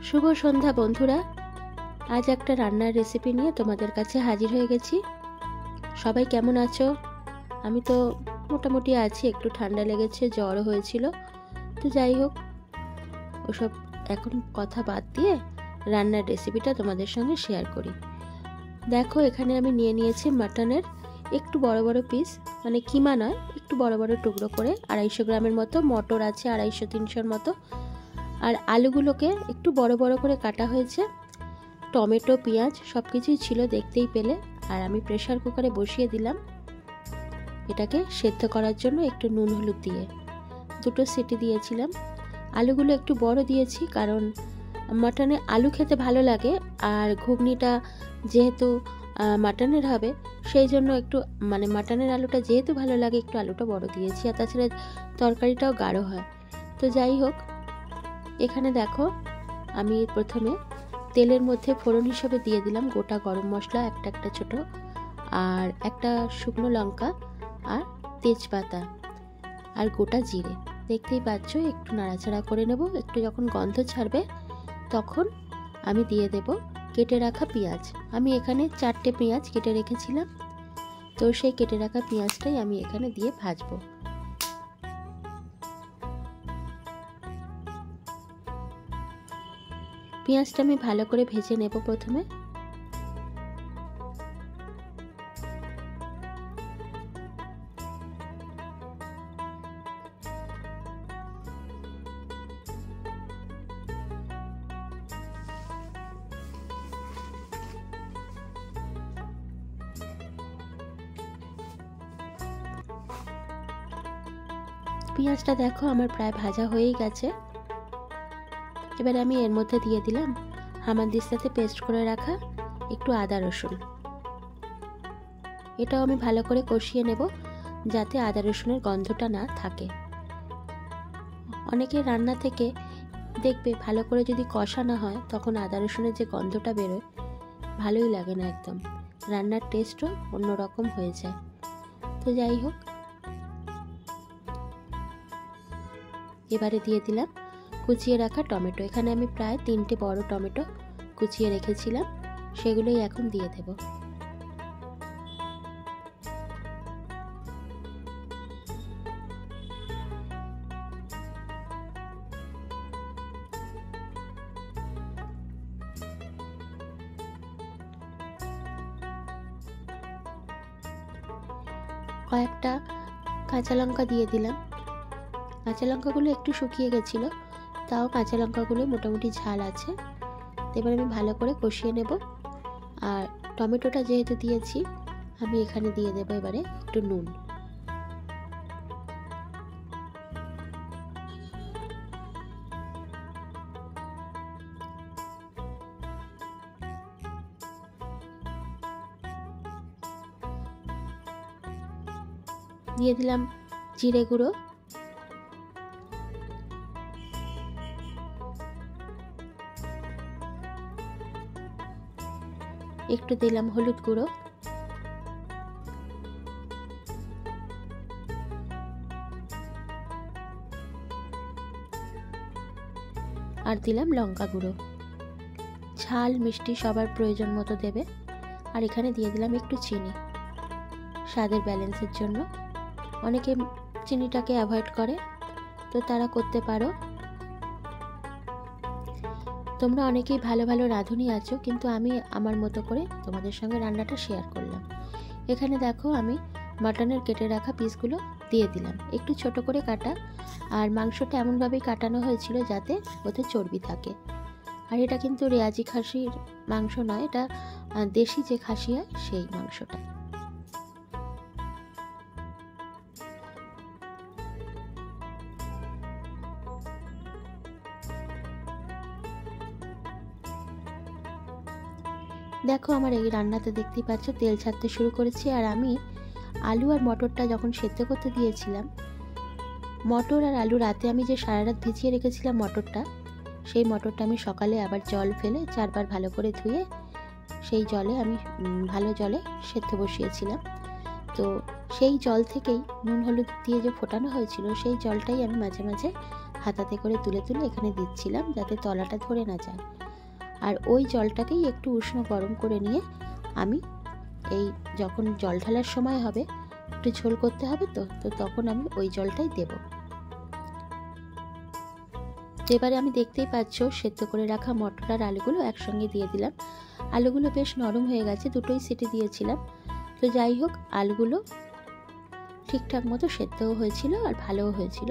শুভ সন্ধ্যা বন্ধুরা। আজ একটা রান্নার রেসিপি নিয়ে তোমাদের কাছে হাজির হয়ে গেছি। সবাই কেমন আছো? আমি তো মোটামুটি আছি, একটু ঠান্ডা লেগেছে, জ্বরও হয়েছিল। তো যাই হোক, ওসব এখন কথা বাদ দিয়ে রান্নার রেসিপিটা তোমাদের সঙ্গে শেয়ার করি। দেখো, এখানে আমি নিয়ে নিয়েছি মাটনের একটু বড় বড় পিস, মানে কিমা নয়, একটু বড় বড় টুকরো করে 250 গ্রামের মতো। মটর আছে 250-300 মতো। আর আলুগুলোকে একটু বড় বড় করে কাটা হয়েছে। টমেটো, পেঁয়াজ সব কিছুই ছিল, দেখতেই পেলে। আর আমি প্রেসার কুকারে বসিয়ে দিলাম এটাকে সেদ্ধ করার জন্য, একটু নুন হলুদ দিয়ে 2টো সিটি দিয়েছিলাম। আলুগুলো একটু বড় দিয়েছি কারণ মাটনে আলু খেতে ভালো লাগে, আর ঘুগনিটা যেহেতু মাটনের হবে সেই জন্য একটু মানে মাটনের আলুটা যেহেতু ভালো লাগে একটু আলুটা বড় দিয়েছি। আর তাছাড়া তরকারিটাও গাঢ় হয়। তো যাই হোক, এখানে দেখো আমি প্রথমে তেলের মধ্যে ফোড়ন হিসেবে দিয়ে দিলাম গোটা গরম মশলা একটা ছোট, আর একটা শুকনো লঙ্কা, আর তেজপাতা, আর গোটা জিরে। দেখতেই পাচ্ছ, একটু নাড়াচাড়া করে নেব। একটু যখন গন্ধ ছাড়বে তখন আমি দিয়ে দেব কেটে রাখা পেঁয়াজ। আমি এখানে 4টে পেঁয়াজ কেটে রেখেছিলাম, তো সেই কেটে রাখা পেঁয়াজটাই আমি এখানে দিয়ে ভাজবো। পেঁয়াজটা আমি ভালো করে ভেজে নেব প্রথমে। পেঁয়াজটা দেখো আমার প্রায় ভাজা হয়েই গেছে। এবারে আমি এর মধ্যে দিয়ে দিলাম হামানদিস্তাতে পেস্ট করে রাখা একটু আদা রসুন। এটাও আমি ভালো করে কষিয়ে নেব যাতে আদা রসুনের গন্ধটা না থাকে। অনেকে রান্না থেকে দেখবে ভালো করে যদি কষা না হয় তখন আদা রসুনের যে গন্ধটা বেরোয় ভালোই লাগে না, একদম রান্নার টেস্টও অন্যরকম হয়ে যায়। তো যাই হোক, এবারে দিয়ে দিলাম কুচিয়ে রাখা টমেটো। এখানে আমি প্রায় 3টে বড় টমেটো কুচিয়ে রেখেছিলাম, সেগুলোই এখন দিয়ে দেব। কয়েকটা কাঁচা লঙ্কা দিয়ে দিলাম। কাঁচা লঙ্কাগুলো একটু শুকিয়ে গেছিলো, তাও কাঁচা লঙ্কাগুলো মোটামুটি ঝাল আছে। এবার আমি ভালো করে কষিয়ে নেব। আর টমেটোটা যেহেতু দিয়েছি, আমি এখানে দিয়ে দেবো এবারে একটু নুন। দিয়ে দিলাম জিরে গুঁড়ো, একটু দিলাম হলুদ গুঁড়ো, আর দিলাম লঙ্কা গুঁড়ো। ঝাল মিষ্টি সবার প্রয়োজন মতো দেবে। আর এখানে দিয়ে দিলাম একটু চিনি স্বাদের ব্যালেন্সের জন্য। অনেকে চিনিটাকে অ্যাভয়েড করে, তো তারা করতে পারো। তোমরা অনেকেই ভালো ভালো রাঁধুনি আছো, কিন্তু আমি আমার মতো করে তোমাদের সঙ্গে রান্নাটা শেয়ার করলাম। এখানে দেখো আমি মাটনের কেটে রাখা পিসগুলো দিয়ে দিলাম, একটু ছোট করে কাটা। আর মাংসটা এমনভাবেই কাটানো হয়েছিল যাতে ওতে চর্বি থাকে। আর এটা কিন্তু রেয়াজি খাসির মাংস নয়, এটা দেশি যে খাসি হয় সেই মাংসটা। দেখো আমার এই রান্নাতে দেখতেই পাচ্ছ তেল ছাড়তে শুরু করেছি। আর আমি আলু আর মটরটা যখন সেদ্ধ করতে দিয়েছিলাম, মটর আর আলু রাতে আমি যে সারা রাত ভিজিয়ে রেখেছিলাম মটরটা, সেই মটরটা আমি সকালে আবার জল ফেলে 4বার ভালো করে ধুয়ে সেই জলে আমি ভালো জলে সেদ্ধ বসিয়েছিলাম। তো সেই জল থেকেই নুন হলুদ দিয়ে যে ফোটানো হয়েছিল সেই জলটাই আমি মাঝে মাঝে হাতাতে করে তুলে তুলে এখানে দিচ্ছিলাম, যাতে তলাটা ধরে না যায়। আর ওই জলটাকেই একটু উষ্ণ গরম করে নিয়ে আমি এই যখন জল ঢালার সময় হবে, একটু ঝোল করতে হবে তো তখন আমি ওই জলটাই দেব। এবারে আমি দেখতেই পাচ্ছ সেদ্ধ করে রাখা মটর আর আলুগুলো একসঙ্গে দিয়ে দিলাম। আলুগুলো বেশ নরম হয়ে গেছে, দুটোই সিটি দিয়েছিলাম। তো যাই হোক, আলুগুলো ঠিকঠাক মতো সেদ্ধও হয়েছিল আর ভালোও হয়েছিল,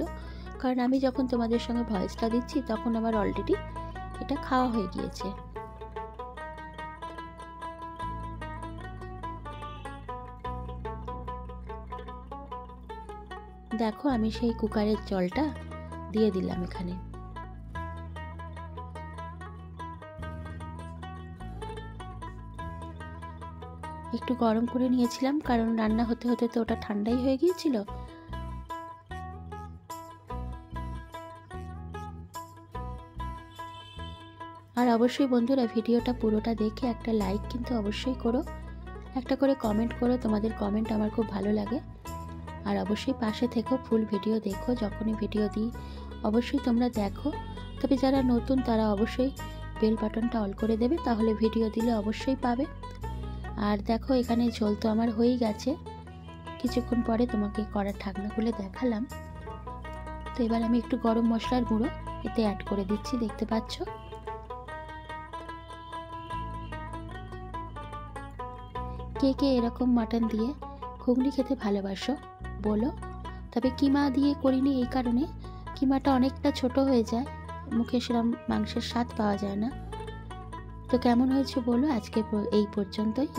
কারণ আমি যখন তোমাদের সঙ্গে ভয়েসটা দিচ্ছি তখন আমার অলরেডি এটা খাওয়া হয়ে গিয়েছে। দেখো আমি সেই কুকারের জলটা দিয়ে দিলাম এখানে। একটু গরম করে নিয়েছিলাম, কারণ রান্না হতে হতে তো ওটা ঠান্ডাই হয়ে গিয়েছিল। আর অবশ্যই বন্ধুরা, ভিডিওটা পুরোটা দেখে একটা লাইক কিন্তু অবশ্যই করো, একটা করে কমেন্ট করো, তোমাদের কমেন্ট আমার খুব ভালো লাগে। আর অবশ্যই পাশে থেকো, ফুল ভিডিও দেখো, যখনই ভিডিও দিই অবশ্যই তোমরা দেখো। তবে যারা নতুন তারা অবশ্যই বেল বাটনটা অল করে দেবে, তাহলে ভিডিও দিলে অবশ্যই পাবে। আর দেখো এখানে ঝোল তো আমার হয়েই গেছে, কিছুক্ষণ পরে তোমাকে কড়ার ঢাকনা খুলে দেখালাম। তো এবার আমি একটু গরম মশলার গুঁড়ো এতে অ্যাড করে দিচ্ছি, দেখতে পাচ্ছ। কে কে এরকম মাটন দিয়ে ঘুগনি খেতে ভালোবাসো বলো। তবে কিমা দিয়ে করিনি এই কারণে, কিমাটা অনেকটা ছোট হয়ে যায়, মুখে সেরকম মাংসের স্বাদ পাওয়া যায় না। তো কেমন হয়েছে বলো, আজকে এই পর্যন্তই।